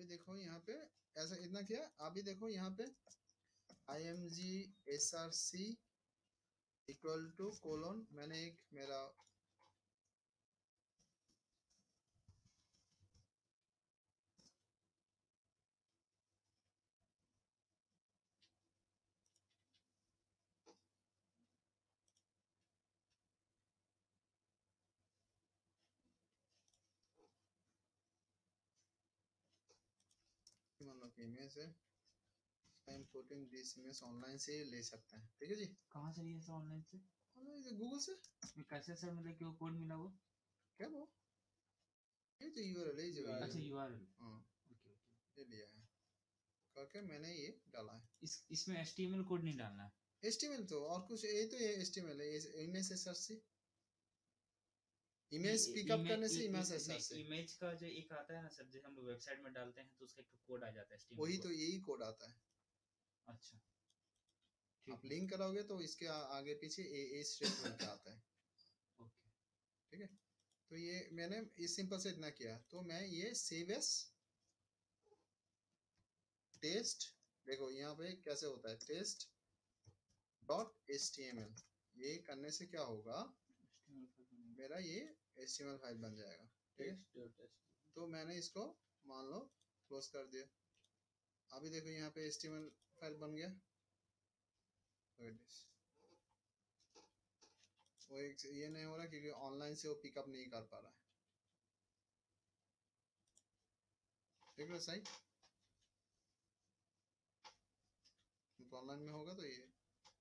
अभी देखो यहाँ पे ऐसा इतना किया, अभी देखो यहाँ पे img src equal to colon, मैंने एक मेरा मान लो कि इमेज है, I am putting this image, online से ले सकते हैं, ठीक है जी। कहाँ से लिए सर? ऑनलाइन से? ऑनलाइन से, गूगल से। कैसे सर, मतलब कि वो कोड मिला वो? क्या वो, ये तो यूआरएल है जो, अच्छा यूआरएल, हाँ ओके ओके। ये लिया है करके मैंने ये डाला है। इसमें HTML कोड नहीं डालना है? HTML तो और कुछ, ये तो ये HTML है, ये इमेज SRC, इमेज पिकअप करने से इमेज SRC, इमेज का जो एक आता है ना सर, जैसे हम लोग वेबसाइट में डालते हैं तो उसका एक कोड आ जाता है HTML वही कोड। तो यही कोड आता है। अच्छा आप ठीक है। लिंक कराओगे तो इसके आगे पीछे ए स्टेटमेंट का आता है, ओके ठीक है। तो ये मैंने इस सिंपल से इतना किया, तो मैं ये सेव एस टेस्ट, देखो यहाँ पे कैसे होता है, टेस्ट डॉट HTML, ये करने से क्या होगा, HTML फाइल बनेगी। मेरा ये HTML फाइल बन जाएगा, ठीक है। तो मैंने इसको मान लो क्लोज कर दिया, अभी देखो यहाँ पे HTML फाइल बन गया। वो एक ये नहीं हो रहा क्योंकि ऑनलाइन से वो पिकअप नहीं कर पा रहा है, देख लो साइट, तो ऑनलाइन में होगा तो ये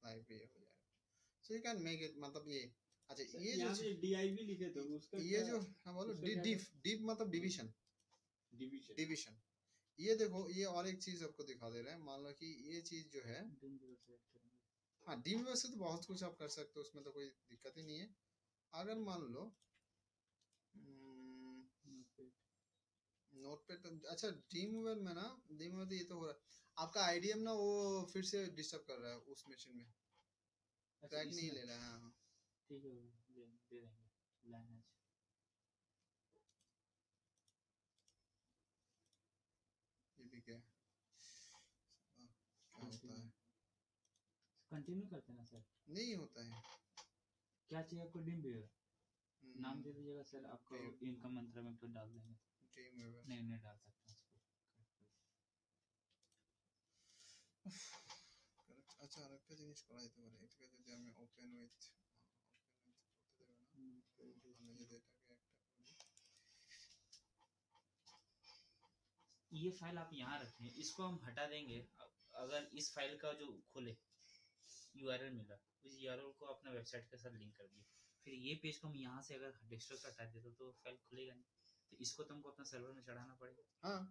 लाइव पे हो जाएगा। सो यू कैन मेक इट, मतलब ये अच्छा, ये यहाँ जो पे DIV लिखे थे उसका ये क्या, जो, हाँ बोलो, उसका क्या डिफ डिफ मतलब डिवीजन, डिवीजन? डिवीजन। ये देखो, ये और एक चीज आपको दिखा दे रहे हैं, मान लो कि ये चीज जो है, हाँ डीम वैसे तो बहुत कुछ आप कर सकते हो, उसमें तो कोई दिक्कत ही नहीं है। अगर मान लो नोटपैड तो अच्छा, ड्रीमवेयर में ना, ड्रीमवेयर तो ये तो हो रहा है, आपका आईडीएम ना वो फिर से डिस्टर्ब कर रहा है उस मशीन में, ट्रैक नहीं ले रहा है। हाँ ठीक है, दे देंगे लैंग्वेज। ये भी क्या है, क्या होता है, कंटिन्यू करते हैं ना सर? नहीं होता है। क्या चाहिए आपको? डिम व्यूअर नाम दे दीजिएगा सर, आपको ड्रीम इनकम मंत्रा में तो डाल देंगे। ड्रीमवेयर नहीं नहीं डाल सकते हैं उसको। करेक्ट। अच्छा আরেকটা জিনিস করা যেতে পারে, এটাকে যদি আমি ওপেন উইথ করতে দেব না, আমি যদি এটাকে একটা ये फाइल आप यहाँ रखें, इसको हम हटा देंगे। अगर इस फाइल का जो खोले यूआरएल मिला, उस यूआरएल को अपना वेबसाइट के साथ लिंक कर दिए, फिर ये पेज को हम यहाँ से अगर डेस्कटॉप से हटा देते तो फाइल खुलेगा नहीं, तो इसको तुमको अपना सर्वर में चढ़ाना पड़ेगा। हाँ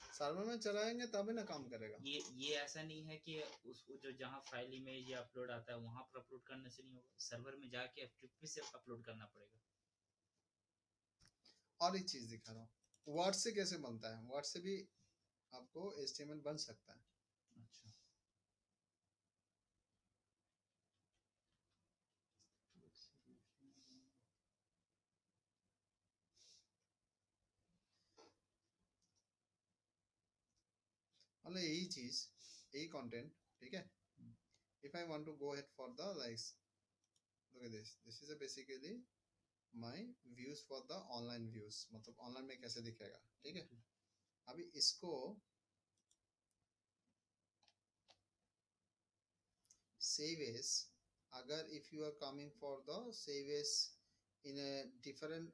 सर्वर में चलाएंगे तभी ना काम करेगा। ये ऐसा नहीं है कि उस जो जहाँ फाइल इमेज या अपलोड आता है वहां पर अपलोड करने से नहीं होगा, सर्वर में जाके एफटीपी से अपलोड करना पड़ेगा। और एक चीज दिखा रहा हूँ, वर्ड से कैसे बनता है, वर्ड से भी आपको HTML बन सकता है। अच्छा मतलब यही चीज, यही कंटेंट, ठीक है। If I want to go ahead for the likes, look at this is basically my views for the online views, मतलब ऑनलाइन में कैसे दिखेगा, ठीक है। अभी इसको save as, अगर if you are coming for the save as in a different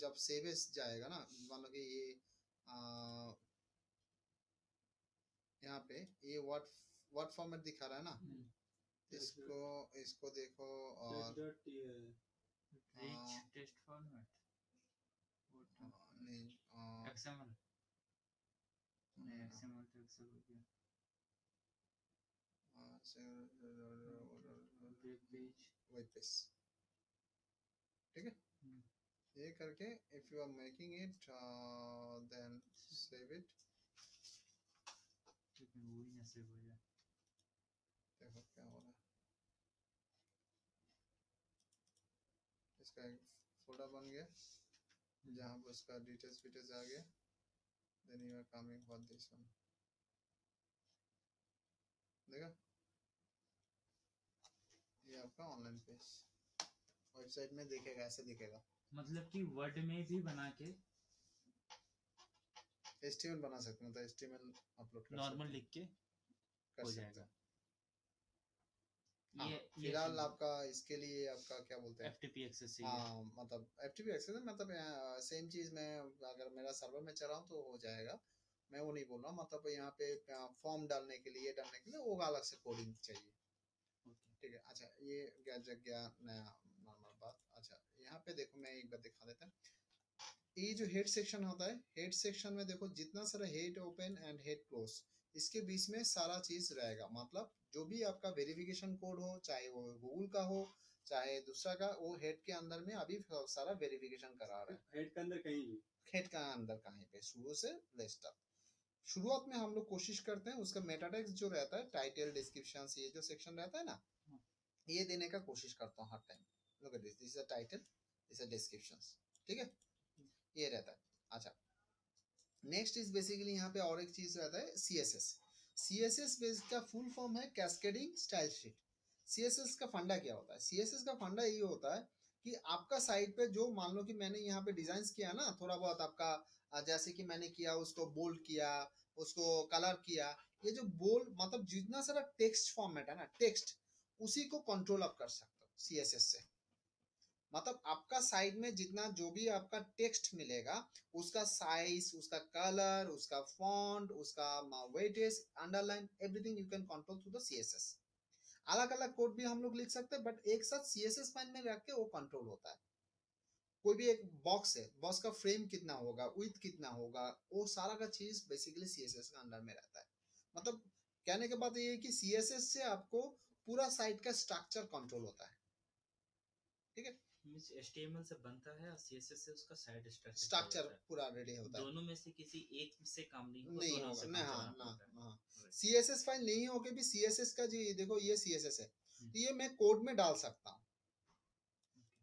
जब save as जाएगा ना, मान लो कि ये यहाँ पे ये व्हाट फॉर्मेट दिखा रहा है ना, इसको इसको देखो और टेस्ट फॉर्मेट नहीं XML नहीं, XML तो एक्सेल हो गया। वेब पेज, ठीक है। ये करके if you are making it then save it, लेकिन वो ही ना सेव हो जाए। देखो क्या हो रहा है, इसका एक फोल्डर बन गया जहाँ पर उसका डिटेल्स आ गया, then you are coming for this one, देखा, ये आपका ऑनलाइन पेज वेबसाइट में दिखेगा, ऐसे दिखेगा। मतलब कि वर्ड में भी बना के HTML बना सकते हैं, मतलब HTML अपलोड कर नॉर्मल सकते हैं, लिख के कर हो सकते जाएगा। हैं। हाँ, ये फिलहाल आपका इसके लिए आपका क्या बोलते हैं, FTP एक्सेस चाहिए। हाँ मतलब FTP एक्सेस है, मतलब सेम चीज मैं अगर मेरा सर्वर में चलाऊँ तो हो जाएगा, मैं वो नहीं बोल रहा हूँ, मतलब यहाँ पे फॉर्म डालने के लिए वो अलग से कोडिंग चाहिए, ठीक है। अच्छा ये क्या जग गया नया नॉर्मल बात। अच्छा यहाँ पे देखो, मैं एक बार दिखा देता हूँ, ये जो हेड सेक्शन होता है, हेड सेक्शन में देखो जितना सारा head open and head close, इसके बीच में सारा चीज रहेगा, मतलब जो भी आपका वेरिफिकेशन कोड हो, चाहे वो गूगल का हो चाहे दूसरा का, वो हेड के अंदर में अभी सारा वेरिफिकेशन करा रहा है। हेड के अंदर कहीं भी, हेड का अंदर कहीं पे शुरू से लेस्ट तक। शुरुआत में हम लोग कोशिश करते हैं उसका मेटा टेक्स्ट जो रहता है, टाइटल डिस्क्रिप्शन, ये जो सेक्शन रहता है ना, ये देने का कोशिश करता हूँ हर time. Look at this, this is a title, this is a descriptions, ठीक है, ये रहता है। अच्छा नेक्स्ट इज बेसिकली यहाँ पे और एक चीज रहता है CSS। CSS बेस का फुल फॉर्म है कैस्केडिंग स्टाइल शीट। CSS का फंडा क्या होता है? CSS का फंडा ये होता है कि आपका साइट पे जो, मान लो कि मैंने यहाँ पे डिजाइन किया ना, थोड़ा बहुत आपका जैसे कि मैंने किया, उसको बोल्ड किया, उसको कलर किया, ये जो बोल्ड मतलब जितना सारा टेक्स्ट फॉर्मेट है ना, टेक्स्ट, उसी को कंट्रोल अप कर सकते हो CSS से। मतलब आपका साइड में जितना जो भी आपका टेक्स्ट मिलेगा, उसका साइज, उसका कलर, उसका फॉन्ट, उसका weightage, underline, everything you can control through the CSS। अलग अलग कोड भी हम लोग लिख सकते हैं, बट एक साथ CSS फाइल में रख के वो कंट्रोल होता है। कोई भी एक बॉक्स है, बॉक्स का फ्रेम कितना होगा, विड्थ कितना होगा, वो सारा का चीज बेसिकली CSS का अंडर में रहता है। मतलब कहने के बाद ये है कि CSS से आपको पूरा साइट का स्ट्रक्चर कंट्रोल होता है, ठीक है। मींस HTML से बनता है और CSS से उसका साइड स्ट्रक्चर पूरा रेडी होता है, दोनों में से किसी एक से काम नहीं होगा, नहीं दोनों होगा से ना, काम हाँ चलाना ना, पड़ता है। हाँ। CSS फाइल नहीं होके भी CSS का जी देखो, ये CSS है, हम्म। तो ये मैं कोड में डाल सकता हूँ।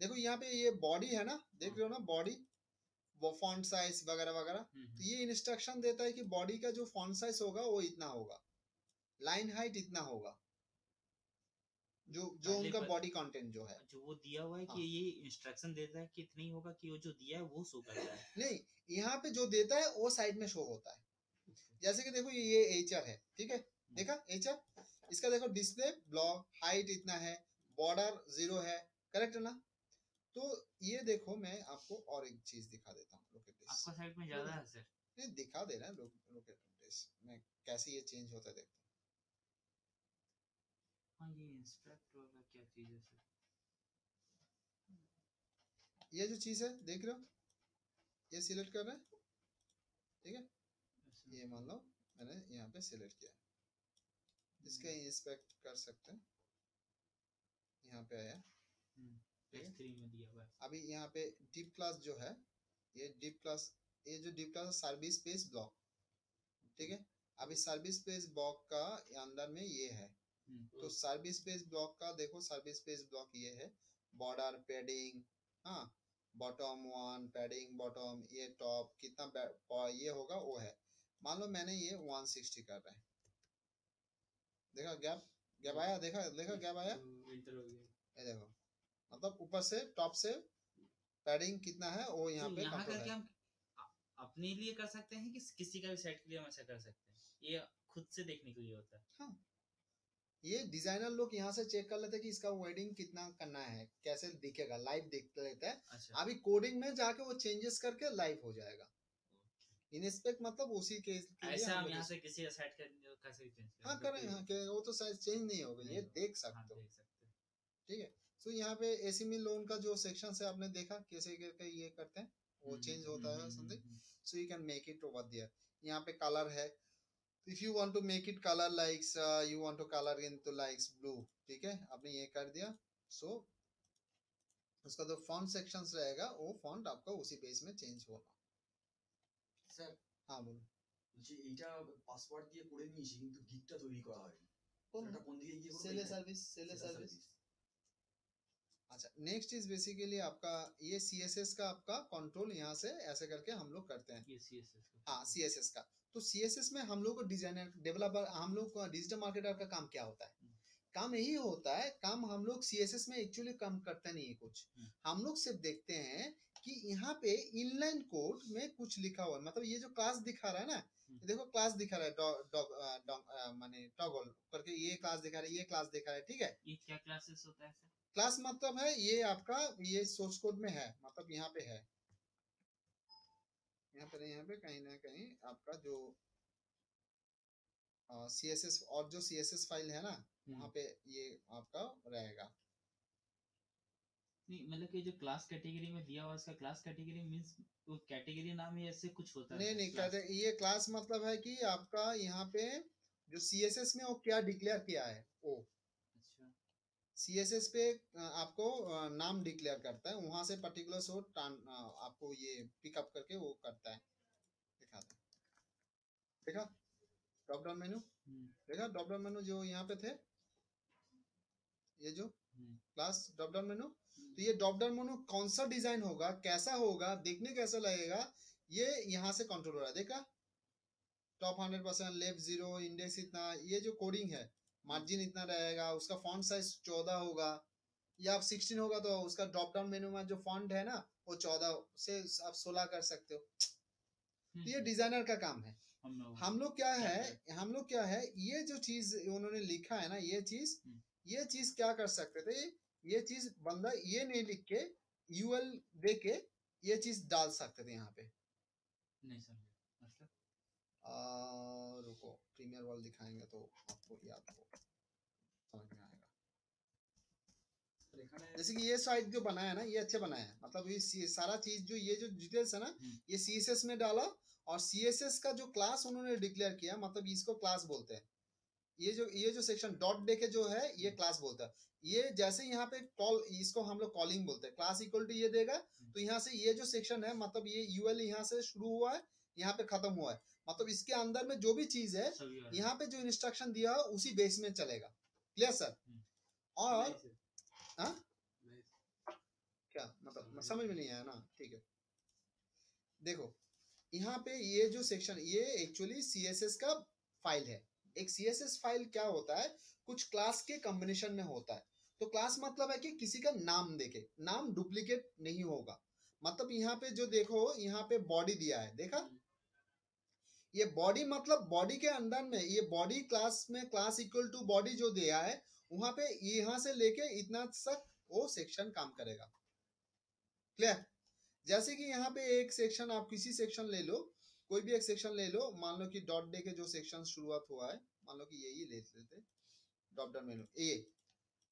देखो यहाँ पे ये बॉडी है ना, देख रहे हो ना, बॉडी, वो फॉन्ट साइज वगैरह वगैरह, तो ये इंस्ट्रक्शन देता है कि बॉडी का जो फॉन्ट साइज होगा वो इतना होगा, लाइन हाइट इतना होगा, जो जो पहले उनका बॉडी कंटेंट जो है। जो वो दिया हुआ है कि हाँ। ये इंस्ट्रक्शन देता है कि इतना ही होगा, कि वो जो दिया है वो शो करता है। नहीं, यहाँ पे जो देता है वो साइड में शो होता है। जैसे कि देखो ये HR है, ठीक है, देखा HR, इसका देखो डिस्प्ले ब्लॉक हाइट इतना है, बॉर्डर 0 है, करेक्ट है ना। तो ये देखो मैं आपको और एक चीज दिखा देता हूँ, लुक एट दिस। आपका साइड में ज्यादा है सर। ये दिखा दे रहा है, लुक एट दिस, मैं कैसे ये चेंज होता है देखता हूँ। हाँ ये इंस्ट्रक्ट वाला क्या चीज है सर? ये जो चीज है देख रहे हो, ये सिलेक्ट कर रहे हैं, ठीक है, ये मान लो मैंने यहाँ पे सिलेक्ट किया, इसका इंस्पेक्ट कर सकते हैं, यहाँ पे आया, H3 में दिया हुआ है। अभी यहाँ पे डिप क्लास जो है, ये डिप क्लास, ये जो div class service page block, ठीक है। अभी सर्विस पेज ब्लॉक का अंदर में ये है, तो सर्विस पेज ब्लॉक का देखो, सर्विस पेज ब्लॉक ये है, बॉर्डर पैडिंग, हाँ, बॉटम 1 पैडिंग, बॉटम, ये टॉप कितना ये होगा वो है। मान लो मैंने ये 160 कर रहे हैं, देखा गैप, गैप आया, देखा देखा गैप आया, ये देखो, मतलब ऊपर से टॉप से पैडिंग कितना है वो यहाँ तो पे यहाँ कंट्रोल करके है। हम अपने लिए कर सकते हैं कि किसी का भी साइट के लिए हम ऐसा कर सकते हैं? ये खुद से देखने के लिए होता है। हाँ, ये डिजाइनर लोग यहाँ से चेक कर लेते हैं कि इसका वेडिंग कितना करना है, कैसे दिखेगा, लाइव देख लेते हैं। अच्छा। अभी कोडिंग में जाके वो चेंजेस करके लाइव हो जाएगा। इंस्पेक्ट मतलब उसी के लिए ऐसा हम हम लोग यहाँ से किसी का साइट कैसे भी चेंज हाँ करें, हाँ वो तो शायद चेंज नहीं होगा, ये देख हाँ सकते हो, देख सकते हैं। ठीक है। तो यहाँ पे एसीमी लोन का जो सेक्शन है आपने देखा कैसे करके ये करते हैं, वो चेंज होता है something, so you can make it over there. यहाँ पे कलर है, if you want to make it color likes you want to color into likes blue, ठीक है, आपने ये कर दिया। सो उसका जो फॉन्ट सेक्शंस रहेगा वो फॉन्ट आपका उसी पेज में चेंज होगा। স্যার हाँ बोलो, বলছি এইটা পাসওয়ার্ড দিয়ে করে নিয়েছি কিন্তু গিকটা তৈরি করা হয়নি। कौन এটা কোন দিকে গিয়ে করব? सेले सर्विस, सेले सर्विस, अच्छा, नेक्स्ट इज बेसिकली आपका ये CSS का आपका कंट्रोल यहाँ से ऐसे करके हम लोग करते हैं। ये CSS का हाँ, CSS का। तो CSS में हम लोग को डिजाइनर डेवलपर, हम लोग को डिजिटल मार्केटर का काम क्या होता है? काम यही होता है, काम हम लोग CSS में एक्चुअली काम करते नहीं है कुछ। हम लोग सिर्फ देखते हैं कि यहाँ पे इनलाइन कोड में कुछ लिखा हुआ है, मतलब ये जो क्लास दिखा रहा है ना, देखो क्लास दिखा रहा है माने टॉगल करके, ये क्लास दिखा रहा है, ये क्लास दिखा रहा है, ठीक है। ये क्या क्लासेस होता है सर? क्लास मतलब है ये आपका, ये सोर्स कोड में है, मतलब यहाँ पे है, यहाँ पे नहीं, यहाँ पे कहीं ना कहीं आपका जो CSS और जो CSS फाइल है ना, वहाँ पे ये आपका रहेगा। नहीं मतलब कि जो क्लास कैटेगरी में दिया हुआ इसका क्लास कैटेगरी मींस वो कैटेगरी नाम है, ऐसे कुछ होता है? नहीं कहते, ये क्लास मतलब है कि आपका यहाँ पे जो CSS में वो क्या डिक्लेयर किया है, वो अच्छा, CSS पे आपको नाम डिक्लेयर करता है, वहां से पर्टिकुलर सो आपको ये पिकअप करके वो करता है। देखा था, देखा ड्रॉप डाउन मेनू, देखा ड्रॉप डाउन मेनू जो यहाँ पे थे, ये जो क्लास ड्रॉप डाउन मेनू, तो ये ड्रॉप डाउन मेनू कौन सा डिजाइन होगा, कैसा होगा, देखने कैसा लगेगा, ये यहाँ से कंट्रोल हो रहा है। देखा, टॉप 100%, लेफ्ट 0, इंडेक्स इतना, ये जो कोडिंग है, मार्जिन इतना रहेगा, उसका फॉन्ट साइज 14 होगा, या आप 16 होगा तो उसका ड्रॉप डाउन मेनू में जो फॉन्ट है ना, वो 14 से आप 16 कर सकते हो। तो ये डिजाइनर का काम है। हम लोग क्या है, ये जो चीज उन्होंने लिखा है ना, ये चीज क्या कर सकते थे, ये चीज बंदा ये नहीं लिख के UL दे के ये चीज डाल सकते थे यहाँ पे। नहीं समझे मतलब? रुको, प्रीमियर वर्ल्ड दिखाएंगे तो आपको याद हो, समझ में आएगा। जैसे कि ये साइट जो बनाया ना, ये अच्छे बनाया है, मतलब ये सारा चीज जो ये जो डिटेल्स है ना, ये CSS में डाला, और CSS का जो क्लास उन्होंने डिक्लेयर किया, मतलब इसको क्लास बोलते हैं। ये जो सेक्शन डॉट दे के जो है, ये क्लास बोलता है। ये जैसे यहाँ पे कॉल, इसको हम लोग कॉलिंग बोलते हैं, क्लास इक्वल टू ये देगा, तो यहाँ से ये जो सेक्शन है, मतलब ये UL यहाँ से शुरू हुआ है, यहाँ पे खत्म हुआ है, मतलब इसके अंदर में जो भी चीज है, यहाँ पे जो इंस्ट्रक्शन दिया है उसी बेस में चलेगा। Clear sir? और हाँ क्या मतलब समझ में नहीं आया ना? ठीक है, देखो यहाँ पे ये जो सेक्शन, ये एक्चुअली CSS का फाइल है। एक CSS फाइल क्या होता है, कुछ क्लास के कॉम्बिनेशन में होता है। तो क्लास मतलब है कि किसी का नाम देके, नाम डुप्लीकेट नहीं होगा। मतलब यहाँ पे जो देखो, यहाँ पे बॉडी दिया है, देखा, ये बॉडी मतलब बॉडी के अंदर में ये बॉडी क्लास में क्लास इक्वल टू बॉडी जो दिया है, वहां पे यहाँ से लेके इतना तक वो सेक्शन काम करेगा। क्लियर? जैसे कि यहाँ पे एक सेक्शन, आप किसी सेक्शन ले लो, कोई भी एक सेक्शन ले लो, मान लो कि डॉट डे के जो सेक्शन शुरुआत हुआ है, मान लो कि यही ले लेते, ड्रॉप डाउन मेनू, ये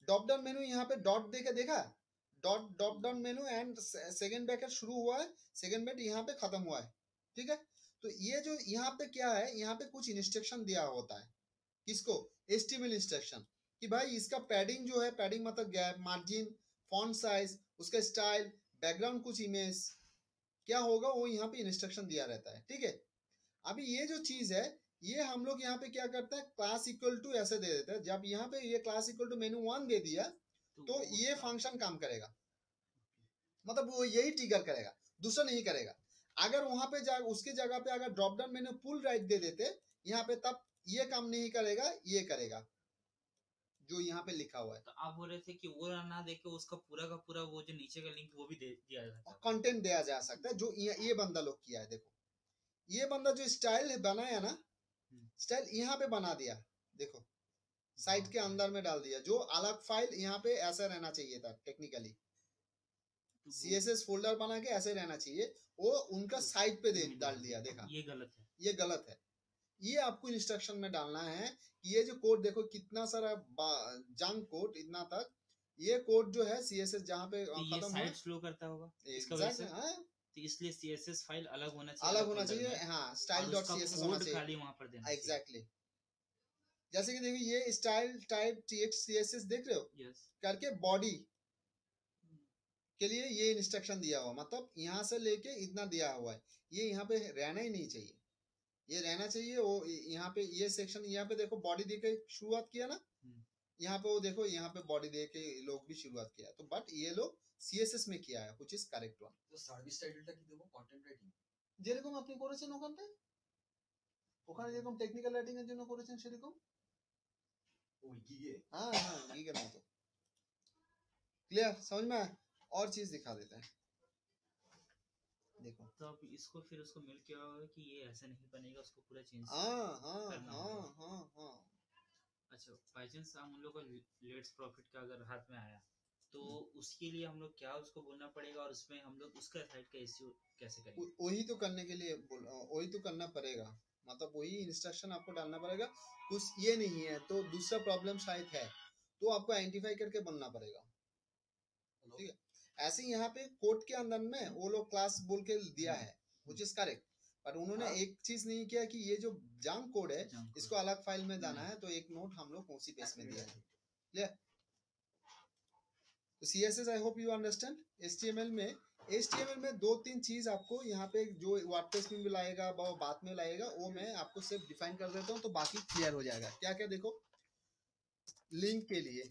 ड्रॉप डाउन मेनू यहाँ पे डॉट दे के देखा, drop down menu and second bracket शुरू हुआ है, सेकंड ब्रैकेट यहाँ पे खत्म हुआ है, ठीक है। तो ये जो यहाँ पे क्या है, यहाँ पे कुछ इंस्ट्रक्शन दिया होता है, किसको? HTML इंस्ट्रक्शन, कि भाई इसका पैडिंग जो है, पैडिंग मतलब गैप, मार्जिन, फॉन्ट साइज, उसका स्टाइल, बैकग्राउंड, कुछ इमेज क्या होगा, वो यहाँ पे इंस्ट्रक्शन दिया रहता है, ठीक है। अभी ये जो चीज है, ये हम लोग यहाँ पे क्या करते हैं, क्लास इक्वल टू ऐसे दे देते हैं। जब यहाँ पे ये क्लास इक्वल टू मेनू 1 दे दिया, तो ये फंक्शन काम करेगा, मतलब वो यही ट्रिगर करेगा, दूसरा नहीं करेगा। अगर वहां पे उसके जगह पे अगर drop down menu pull right दे देते यहाँ पे, तब ये काम नहीं करेगा, ये करेगा जो यहाँ पे लिखा हुआ है। तो आप बोल रहे थे कि वो ना देके उसका पूरा का पूरा वो जो नीचे का लिंक वो भी दे दिया जाता है, कंटेंट दिया जा सकता है, जो ये बंदा लोग किया है। देखो ये बंदा जो स्टाइल बनाया ना, स्टाइल यहाँ पे बना दिया, देखो साइट के अंदर में डाल दिया, जो अलग फाइल यहाँ पे ऐसा रहना चाहिए था टेक्निकली, CSS फोल्डर बना के ऐसे रहना चाहिए, वो उनका साइट पे डाल दिया। देखा, ये गलत है, ये गलत है। ये आपको इंस्ट्रक्शन में डालना है कि ये जो कोड देखो कितना सारा जंक कोड, इतना तक ये कोड जो है CSS जहाँ पे तो ये साइट स्लो करता होगा इसका वजह से, तो इसलिए CSS फाइल अलग होना चाहिए, हाँ, style.css होना चाहिए खाली वहां पर देना एग्जैक्टली। जैसे कि देखिए ये स्टाइल टाइप CSS देख रहे हो, करके बॉडी के लिए ये इंस्ट्रक्शन दिया हुआ, मतलब यहाँ से लेके इतना दिया हुआ है, ये यहाँ पे रहना ही नहीं चाहिए, ये रहना चाहिए। वो यहाँ पे ये सेक्शन, यहाँ पे देखो बॉडी देके शुरुआत किया ना, यहाँ पे वो देखो, यहाँ पे बॉडी दे के लोग भी शुरुआत किया, तो बट ये लोग CSS में किया है, which is correct one। তো সার্ভিস টাইটেলটা কি দেবো? Content writing. যেরকম আপনি করেছেন ওখানটায়, ওখানে যেরকম টেকনিক্যাল রাইটিং এর জন্য করেছেন সেরকম। ওই গিগে। हाँ हाँ गीगल में तो क्लियर, समझ में आया? और चीज दिखा देते हैं, देखो। तो अब इसको फिर उसको मिल क्या होगा कि ये ऐसे नहीं बनेगा, उसको पूरा चेंज हाँ हाँ करना हाँ होगा। हाँ हाँ अच्छा, बाई चांस हम लोग का लेट्स प्रॉफिट का अगर हाथ में आया तो उसके लिए हम लोग क्या उसको बोलना पड़ेगा, और उसमें हम लोग उसका साइड का इश्यू कैसे करेंगे? वही तो करने के लिए वही तो करना पड़ेगा, मतलब वही इंस्ट्रक्शन आपको डालना पड़ेगा। कुछ ये नहीं है तो दूसरा प्रॉब्लम शायद है, तो आपको आइडेंटिफाई करके बनना पड़ेगा, ठीक है। ऐसे ही यहाँ पे कोड के अंदर में वो लोग क्लास बोल के दिया है, which is correct, पर उन्होंने एक चीज नहीं किया कि ये जो जंक कोड है Junk इसको अलग फाइल में जाना है, तो एक नोट हम लोग उसी पेज में दिया है, क्लियर। तो CSS I hope you understand. HTML में दो तीन चीज आपको यहाँ पे जो वर्डप्रेस में भी लाएगा, वो बात में लाएगा, वो मैं आपको सिर्फ डिफाइन कर देता हूँ, तो बाकी क्लियर हो जाएगा। क्या क्या देखो, लिंक के लिए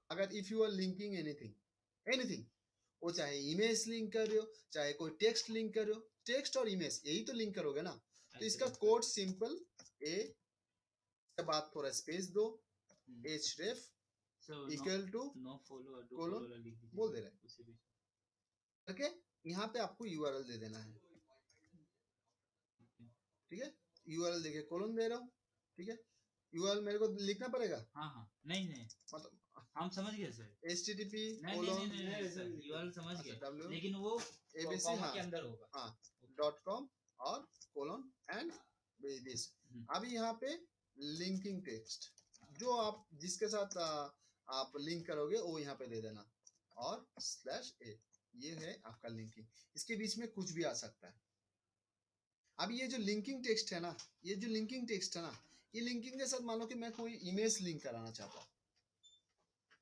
अगर if you are linking anything, वो चाहे इमेज लिंक कर रहे हो, चाहे कोई टेक्स्ट लिंक कर रहे हो, टेक्स्ट और इमेज यही तो लिंक करोगे ना, तो इसका कोड सिंपल के बाद थोड़ा स्पेस दो, href equal to no follow colon बोल दे रहे हैं करके यहाँ पे आपको URL दे देना है, ठीक है। URL देके कोलन दे रहा हूँ, ठीक है। URL मेरे को लिखना पड़ेगा, हाँ हाँ, नहीं नहीं मतलब हम समझ गए सर। HTTP नहीं नहीं नहीं नहीं सर, यूआरएल समझ गए, W लेकिन वो ABC कॉमा हाँ के अंदर होगा। हाँ .com और कोलन एंड दिस। अभी यहाँ पे लिंकिंग टेक्स्ट जो आप जिसके साथ आप लिंक करोगे वो यहाँ पे दे देना, और /a, ये है आपका लिंकिंग। इसके बीच में कुछ भी आ सकता है। अब ये जो लिंकिंग टेक्स्ट है ना, ये लिंकिंग के साथ मान लो कि मैं कोई इमेज लिंक कराना चाहता हूँ,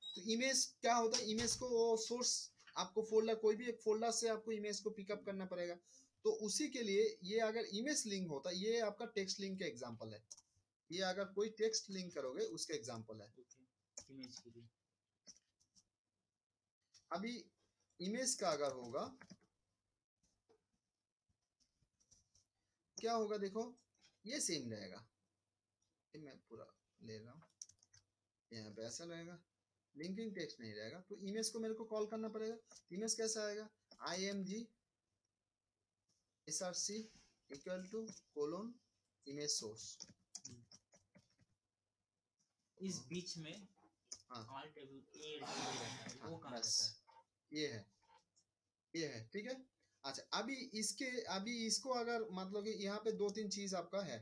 तो इमेज क्या होता है, इमेज को वो सोर्स आपको फोल्डर, कोई भी एक फोल्डर से आपको इमेज को पिकअप करना पड़ेगा, तो उसी के लिए ये अगर इमेज लिंक होता है, ये आपका टेक्स्ट लिंक का एग्जांपल है, ये अगर कोई टेक्स्ट लिंक करोगे उसका एग्जांपल है। इमेज के लिए अभी इमेज का अगर होगा, क्या होगा देखो, ये सेम रहेगा, ये मैं पूरा ले रहा हूँ, यहाँ पे ऐसा रहेगा, लिंकिंग टेक्स्ट नहीं रहेगा, तो इमेज को मेरे को कॉल करना पड़ेगा। इमेज कैसा आएगा, img src equal to colon image source. इस बीच में हाँ alt a वो कहाँ बस रहता है? ये है ठीक है। अच्छा अभी इसको अगर मतलब कि यहाँ पे दो तीन चीज आपका है,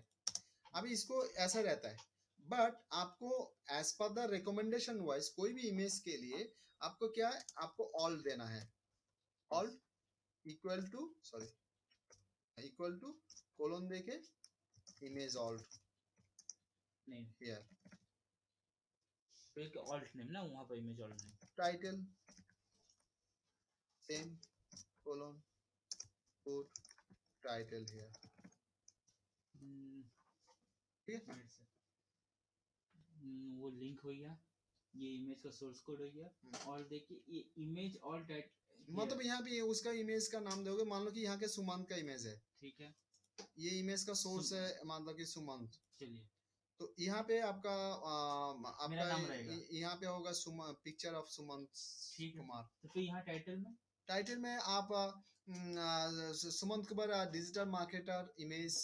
अभी इसको ऐसा रहता है, बट आपको as per the recommendation wise कोई भी इमेज के लिए आपको क्या है, आपको ऑल्ट देना है, ऑल्ट इक्वल टू कोलोन देके इमेज ऑल्ट नहीं हियर, तो एक alt नेम ना, वहाँ पर image alt name, title same colon put title here, ठीक है। वो लिंक हो गया, ये इमेज का सोर्स कोड हो गया, और देखिए ये इमेज ऑल टाइट, मतलब यहाँ पे उसका इमेज का नाम दोगे, मान लो कि यहाँ के सुमंत का इमेज है, ठीक है, ये इमेज का सोर्स है, मतलब कि सुमंत, चलिए तो यहाँ पे आपका मेरा नाम रहेगा, यहाँ पे होगा पिक्चर ऑफ सुमंत ठीक है। कुमार, तो फिर यहाँ टाइटल में आप Sumant Kumar digital marketer image,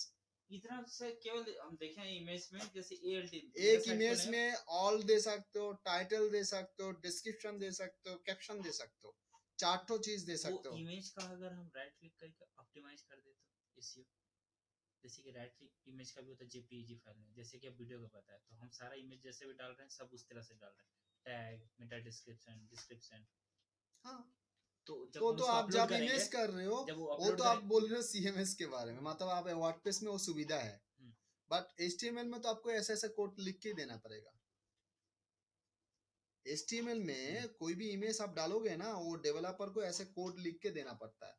इतना से केवल हम देखें इमेज में, जैसे ALT एक इमेज में ऑल दे सकते हो, टाइटल दे सकते हो, डिस्क्रिप्शन दे सकते हो, कैप्शन दे सकते हो, चारों चीज दे सकते हो। इमेज का अगर हम राइट क्लिक करके ऑप्टिमाइज कर दे तो SEO, जैसे कि राइट क्लिक इमेज का भी होता है JPEG फाइल में, जैसे कि अब वीडियो का पता है, तो हम सारा इमेज जैसे भी डाल रहे हैं सब उस तरह से डाल रहे हैं, टैग मेटा डिस्क्रिप्शन। हाँ तो आप जब इमेज कर रहे हो वो तो आप बोल रहे हो CMS के बारे में, हाँ। मतलब आप वर्डप्रेस में वो सुविधा है, बट HTML में तो आपको ऐसा कोड लिख के देना पड़ेगा। HTML में कोई भी इमेज आप डालोगे ना, वो डेवलपर को ऐसे कोड लिख के देना पड़ता है,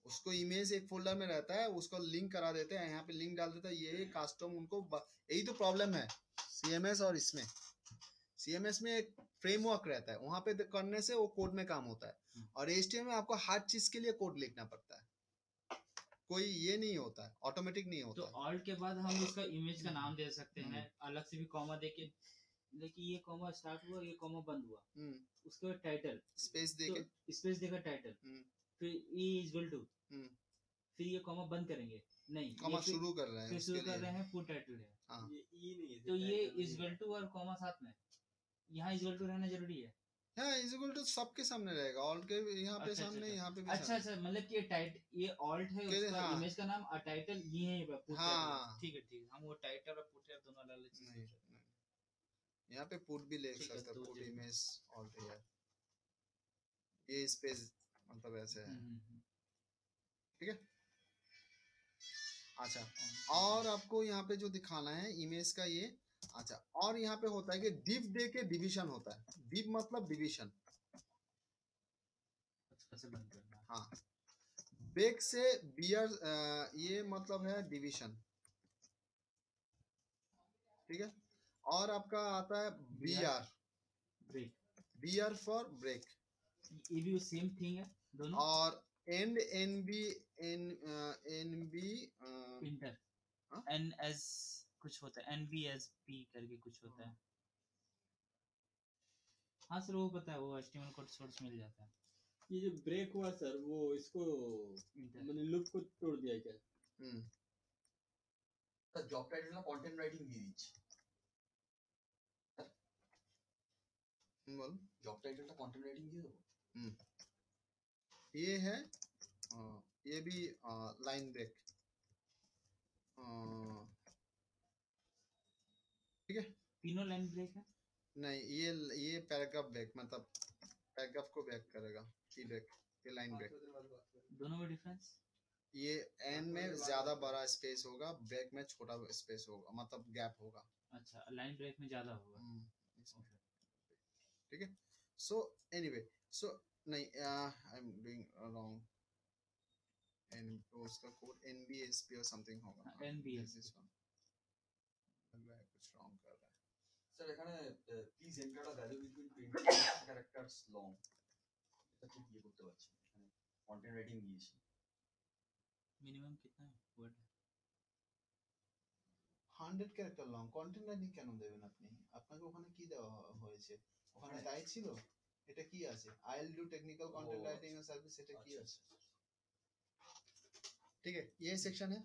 उसको इमेज एक फोल्डर में रहता है, उसको लिंक करा देते हैं, यहाँ पे लिंक डाल देता है, ये कस्टम उनको यही तो प्रॉब्लम है CMS और इसमें। CMS में एक फ्रेमवर्क रहता है, वहां पे करने से वो कोड में काम होता है। और HTML में आपको हर चीज के लिए कोड लिखना पड़ता है, कोई ये नहीं होता है, ऑटोमेटिक नहीं तो होता है। ऑल्ट के बाद हम उसका इमेज का नाम दे सकते हैं, अलग से भी कॉमा देके, लेकिन ये कॉमा स्टार्ट हुआ, ये कॉमा बंद हुआ, उसके बाद टाइटल स्पेस तो देके स्पेस देकर टाइटल, फिर ई इक्वल टू, हम्म, फिर ये कॉमा बंद करेंगे, नहीं कॉमा ये फिर शुरू कर रहे हैं फिर उसके शुरू कर लिए। रहे हैं फुल टाइटल है, हाँ ये ई नहीं है, तो ये title नहीं है। इक्वल टू और कॉमा साथ में, यहाँ इक्वल टू रहना जरूरी है। हाँ, इज इक्वल टू सबके सामने रहेगा, ऑल्ट के यहाँ पे अच्छा सामने, यहाँ पे भी अच्छा सामने। अच्छा, मतलब कि ये ऑल्ट है के- उसका हाँ। इमेज का नाम, और टाइटल ये है पुट हाँ। टाइटल। ठीक है, हम वो टाइटल और पुट टाइटल दोनों अलग अलग चीज नहीं, सोच रहे हैं। नहीं। यहाँ पे पुट भी लिख ठीक है, सकते हैं, तो पुट जो- इमेज ऑल्ट हियर, ये स्पेस मतलब ऐसे है। ठीक है। अच्छा, और आपको यहाँ पे जो दिखाना है इमेज का ये, अच्छा, और यहाँ पे होता है कि div दे के डिवीजन होता है, div मतलब डिवीजन। अच्छा से बंद करना है। हाँ, बेक से बियर, ये मतलब है डिवीजन। ठीक है। और आपका आता है BR, break, BR for break. ये भी सेम थिंग है दोनों। और एंड NB इंटर हाँ? एन एस कुछ होता है, NBSP करके कुछ होता है। हाँ सर, वो पता है, वो HTML कोड सोर्स मिल जाता है। ये जो ब्रेक हुआ सर, वो इसको इंटर मैंने लूप को तोड़ दिया क्या? জব টাইটেল না কন্টেন্ট রাইটিং দিয়ে দিচ্ছি। बोल। জব টাইটেলটা কন্টেন্ট রাইটিং দিয়ে দেবো। ये है ये भी लाइन ब्रेक। ठीक है। तीनों लाइन ब्रेक है। नहीं, ये पैराग्राफ ब्रेक, मतलब पैराग्राफ को ब्रेक करेगा, की ब्रेक, ये लाइन ब्रेक। दोनों में डिफरेंस, ये एन में ज्यादा बड़ा स्पेस होगा, ब्रेक में छोटा स्पेस होगा, मतलब गैप होगा। अच्छा लाइन ब्रेक में ज्यादा होगा। ठीक है। सो एनीवे, सो नहीं, I am doing wrong, N उसका कोड NBSP और समथिंग होगा। हाँ, NBSP दिस वन लग रहा है कुछ रॉन्ग कर रहा है। স্যার এখানে please enter a value between 20 characters long, এটা ঠিক ইয়ে করতে পারছি না। এখানে কন্টেন্ট রাইটিং দিয়েছি। মিনিমাম कितना है word? 100 character long content writing কেন দেবেন আপনি? আপনাকে ওখানে কি দেওয়া হয়েছে? ওখানে তাই ছিল? এটা কি আছে? I'll do technical content writing and service, এটা কি আছে? ठीक है, ये सेक्शन है।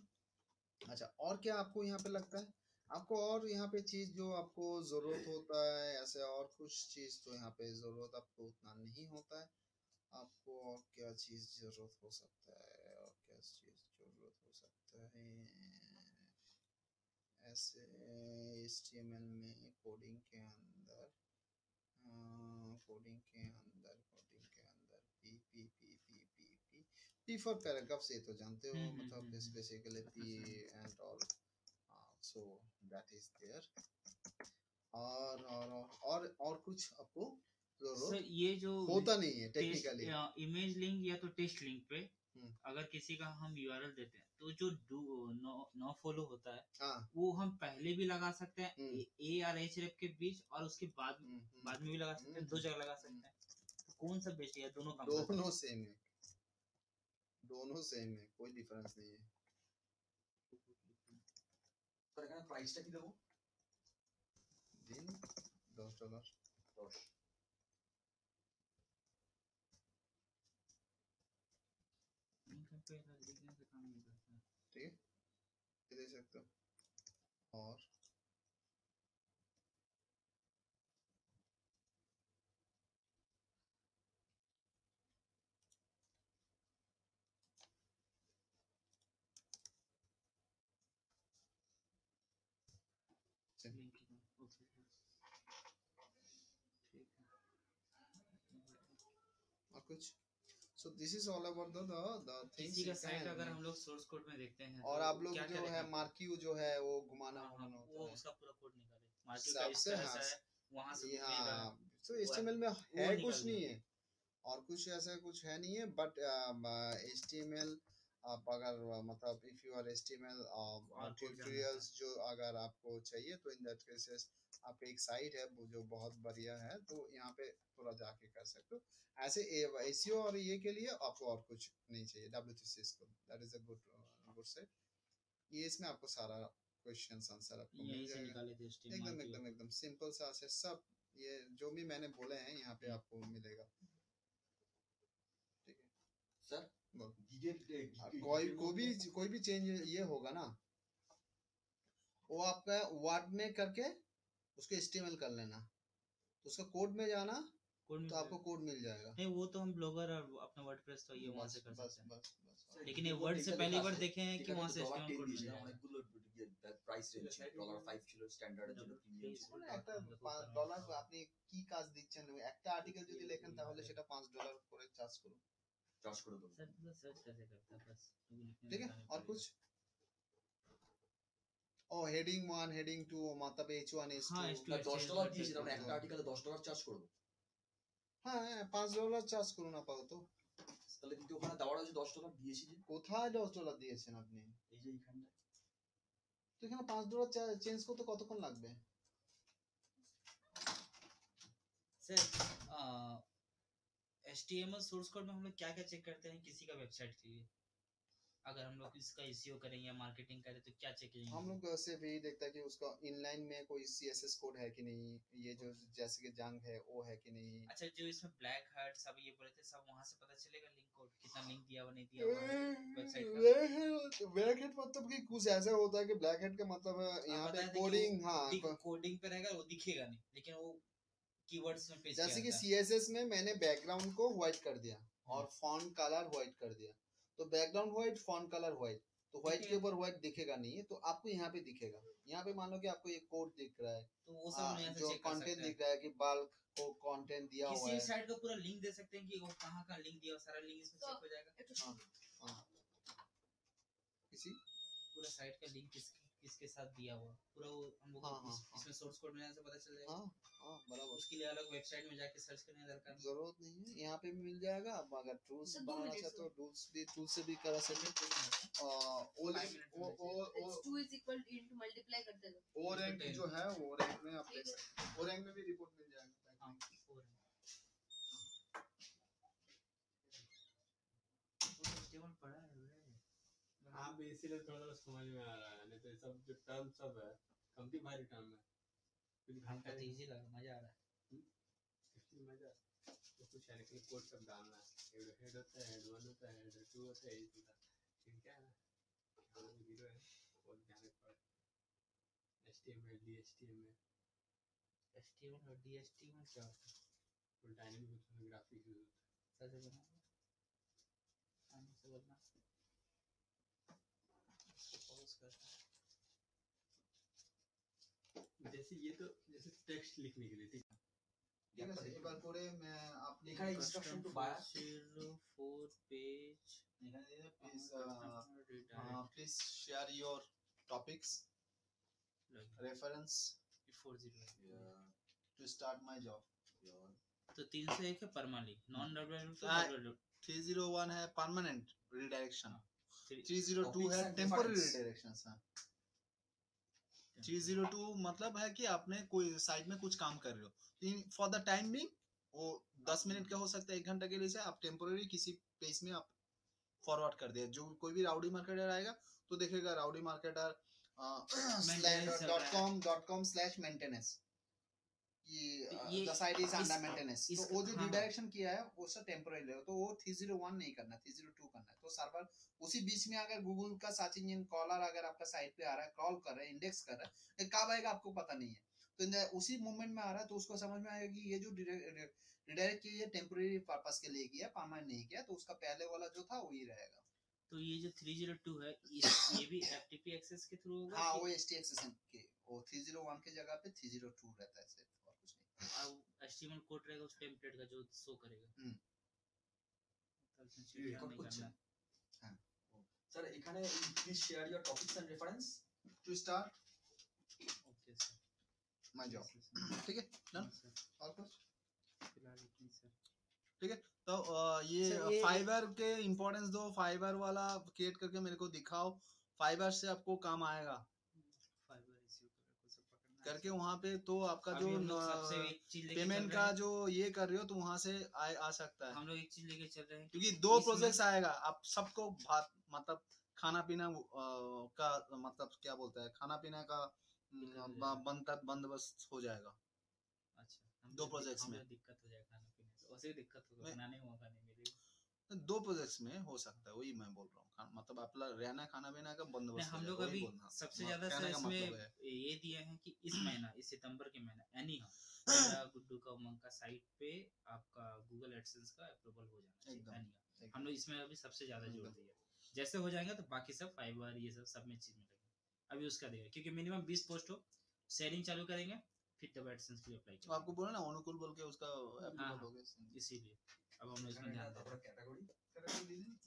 अच्छा, और क्या आपको यहाँ पे लगता है? आपको और यहाँ पे चीज जो आपको जरूरत होता है, ऐसे और कुछ चीज तो यहाँ पे जरूरत आपको उतना नहीं होता है। आपको और क्या चीज जरूरत हो सकता है, और क्या चीज जरूरत हो सकता है? ऐसे HTML में कोडिंग के अंदर P फॉर पैराग्राफ से तो जानते हो, मतलब basically P and all, so that is there. और कुछ आपको सर ये जो होता नहीं है टेक्निकली। इमेज लिंक या तो टेक्स्ट लिंक पे अगर किसी का हम URL देते हैं, तो जो नो फॉलो होता है, वो हम पहले भी लगा सकते हैं A और href के बीच, और उसके बाद में भी लगा सकते हैं, दो जगह लगा सकते हैं। तो कौन सा बेस्ट है? दोनों काम दोनों सेम है, दोनों सेम है, कोई डिफरेंस नहीं है। স্যার এখানে প্রাইসটা কি দেবো? दिन $10। 10। इनका पे लिखने से काम नहीं करता है। ठीक है, ये दे सकते हो। और लिंक की ओके, ठीक है। और कुछ, so this is all about the things. किसी का साइट अगर हम लोग सोर्स कोड में देखते हैं, और तो आप लोग क्या जो है मार्क्यू जो है वो घुमाना हाँ, घुमाना वो होता है उसका पूरा कोड निकाले, मार्केट का इस सबसे। तरह हाँ, से है, वहां से हाँ, तो वो HTML में वो है निकाल कुछ नहीं दिया। है, और कुछ ऐसा कुछ है नहीं है, बट HTML आप अगर मतलब इफ यू आर HTML और कोड ट्यूटोरियल्स जो अगर आपको चाहिए, तो इन दैट केसेस आपके एक साइट है वो जो बहुत बढ़िया है, तो यहाँ पे थोड़ा जाके कर सकते हो। ऐसे एसीओ और ये के लिए आपको और कुछ नहीं चाहिए। W3C school that is a good site. ये इसमें आपको सारा क्वेश्चन आंसर आपको मिल यहीं से जाएगा, निकाले थे एकदम एकदम एकदम सिंपल सा से सब ये जो भी मैंने बोले हैं यहाँ पे आपको मिलेगा। ठीक है सर बोल। गीगल कोई भी चेंज ये होगा ना, वो आपका वर्ड में करके उसको HTML कर लेना, तो उसका कोड में जाना तो आपको कोड मिल जाएगा। नहीं वो तो हम ब्लॉगर और अपना वर्डप्रेस तो ये वहां से कर बस सकते हैं, बस बस लेकिन ये वर्ड से पहली बार देखे हैं कि वहां से $10 HTML कोड मिल দিয়েছে, जाएगा। অনেকগুলো প্রাইস রেঞ্জ $5 ছিল স্ট্যান্ডার্ডের জন্য প্রিমিয়াম ছিল। মানে একটা $5 আপনি কি কাজ দিচ্ছেন, একটা আর্টিকেল যদি লেখেন তাহলে সেটা $5 করে চার্জ করুন। চার্জ করে দেবো। सर मतलब सर्च कैसे करता है बस तो लिखने ठीक है बताने और पड़ेगा। कुछ ও হেডিং 1 হেডিং 2 मतलब H1 H2 हाँ, H2 $10 দিয়েছে, তার মানে একটা আর্টিকেলে $10 চার্জ করবো। হ্যাঁ $5 চার্জ করুন আপাতত। তাহলে কিন্তু ওখানে দেওয়ার আছে $10 দিয়েছি যে, কোথায় $10 দিয়েছেন আপনি? এই যে এইখানটা। তো এখানে $5 চেঞ্জ করতে কতক্ষণ লাগবে? सर HTML सोर्स कोड में हम लोग क्या क्या चेक करते हैं किसी का वेबसाइट के लिए, अगर हम लोग इसका SEO करें या मार्केटिंग करें तो क्या चेक करेंगे? हम लोग सिर्फ यही देखता है कि उसका इनलाइन में कोई CSS कोड है कि नहीं, ये जो जैसे कि जंग है वो है कि नहीं। अच्छा जो इसमें ब्लैक हार्ट सब ये बोले थे सब वहां से पता चलेगा लिंक कोड कितना लिंक दिया हुआ नहीं दिया हुआ वेबसाइट का? ब्लैक हेड मतलब कि कुछ ऐसा होता है कि ब्लैक हेड का मतलब यहाँ पे कोडिंग, हाँ कोडिंग पे रहेगा वो दिखेगा नहीं, लेकिन वो कीवर्ड्स में पेश जैसे कि किया CSS में मैंने बैकग्राउंड को व्हाइट कर दिया और फॉन्ट कलर व्हाइट कर दिया, तो background white font colour white, तो व्हाइट के ऊपर व्हाइट दिखेगा नहीं है, तो आपको यहाँ पे दिखेगा। यहाँ पे मान लो कि आपको एक कोड दिख रहा है, तो वो सब हम यहाँ से जो चेक कर कंटेंट सकते हैं। दिख रहा है कि बल्क को कंटेंट दिया हुआ किसी है। साइट का पूरा लिंक दे सकते हैं कि वो कहाँ का लिंक दिया, सारा लिंक इसमें चेक हो जाएगा। किसी पूरा साइट का लिंक किसके साथ दिया हुआ पूरा वो हम लोग इसमें सोर्स कोड में से पता चल जाएगा। बराबर। उसके लिए अलग वेबसाइट में जाके सर्च करने की दरकार नहीं। जरूरत नहीं है, यहाँ पे भी मिल जाएगा। अब अगर टूल्स बनाना चाहते हो टूल्स से भी करा सकते हो। H2 is equal into multiply कर देना। ओ रैंक जो है वो रैंक में आप देख सकते हो, ओ रैंक में भी रिपोर्ट मिल जाएगा। हाँ, टेबल पड़ा है हाँ भी इसीलिए थोड़ा थोड़ा समझ में आ रहा है, नहीं तो सब जो टर्म सब है कमती भारी टर्म है, कुछ घंटा तो इजी लगा, मजा आ रहा है। इसमें मजा तो कुछ है लेकिन कोड सब डालना है, हेड होता है, हेड 1 होता है, हेड 2 होता है, ये होता है, ठीक है ना? और जीरो है और ध्यान रखो HTML DHTML HTML और DHTML क्या होता है? और डायनेमिक ग्राफिक्स यूज होता सच बना आने से बदना पॉज करता है। जैसे ये तो जैसे टेक्स्ट लिखने के लिए, ठीक है? ঠিক আছে এবার করে আপনি এখানে ইনস্ট্রাকশন টু বায়ার 4 পেজ এখানে দিয়ে please share your topics reference 40 to start my job. तो 301 है परमानेंट नॉन डब्ल्यू तो हाँ। डब्ल्यू 301 है परमानेंट रिडायरेक्शन, 302 Topics है and टेम्पररी reference। रिडायरेक्शन। 302 मतलब है कि आपने कोई साइट में कुछ काम कर रहे हो, फॉर द टाइम बिंग वो 10 मिनट का हो सकता है, 1 घंटा के लिए से आप टेम्पररी किसी पेज में आप फॉरवर्ड कर दिया। जो कोई भी राउडी मार्केटर आएगा तो देखेगा राउडी मार्केटर .com/maintenance ये the site is under maintenance, तो वो जो हाँ। रिडायरेक्शन किया है वो सब टेम्पररी है, तो वो 301 नहीं करना, 302 करना है। तो सर्वर उसी बीच में अगर गूगल का सर्च इंजन कॉलर अगर आपका साइट पे आ रहा है, क्रॉल कर रहा है, इंडेक्स कर रहा है, कब आएगा आपको पता नहीं है, तो उसी मोमेंट में आ रहा है, तो उसको समझ में आएगा कि ये जो रिडायरेक्ट किया टेम्पररी पर्पस के लिए किया, परमानेंट नहीं किया, तो उसका पहले वाला जो था वही रहेगा। तो ये जो 302 है ये भी FTP एक्सेस के थ्रू होगा हाँ कि- वो HTXS के वो 301 के जगह पे 302 रहता है सिर्फ, और कुछ नहीं। और HTML कोड रहेगा उस टेम्पलेट का जो शो करेगा। हम्म। तो इसमें check record नहीं করছেন? करना। স্যার এখানে please share your topics and reference. To start okay sir my job, ठीक है डन। सर और कुछ फिलहाल इतनी सर। ठीक है, तो ये सर, ये- फाइबर के इम्पोर्टेंस दो, फाइबर वाला क्रिएट करके मेरे को दिखाओ, फाइबर से आपको काम आएगा। फाइबर इश्यू को सब पकड़ना करके वहाँ पे तो आपका अभी जो हम लोग सबसे एक चीज लेके पेमेंट चल का रहे हैं, जो ये कर रहे हो तो वहाँ से आ सकता है, हम लोग एक चीज लेके चल रहे हैं क्योंकि 2 इसमें- प्रोजेक्ट्स आएगा। आप सबको भात मतलब खाना पीना का मतलब क्या बोलता है, खाना पीना का दिक्कत हो जाएगा। बंदोबस्त हो जाएगा अच्छा, 2 प्रोजेक्ट्स में। दिक्कत हो जाएगा खाने पीने तो वैसे ही दिक्कत होगा, मैं- बनाने में मौका नहीं मिलेगा। 2 प्रोजेक्ट्स में हो सकता है, वही मैं बोल रहा हूँ। मतलब आपला रहना खाना पीना का नहीं, बंदोबस्त हो हम जाएगा, लोग वही अभी बोलना सबसे ज्यादा कहने सर का इसमें मतलब है। ये दिए हैं कि इस महीना, इस सितंबर के महीना एनी हाउ मेरा गुड्डू का उमंग का साइट पे आपका गूगल एडसेंस का अप्रूवल हो जाना चाहिए एकदम, anyhow। एकदम। हम लोग इसमें अभी सबसे ज्यादा जोर एकदम। दिया। जैसे हो जाएगा तो बाकी सब फाइवर ये सब में चीज मिलेगा। अभी उसका देगा क्योंकि मिनिमम 20 पोस्ट हो, शेयरिंग चालू करेंगे फिर तब एडसेंस के लिए अप्लाई तो आपको करेंगे। बोला ना अनुकूल बोल के उसका हाँ, अप्रूवल हाँ, हो गया। इसीलिए अब हम लोग इसमें ध्यान दे रहे हैं। कैटेगरी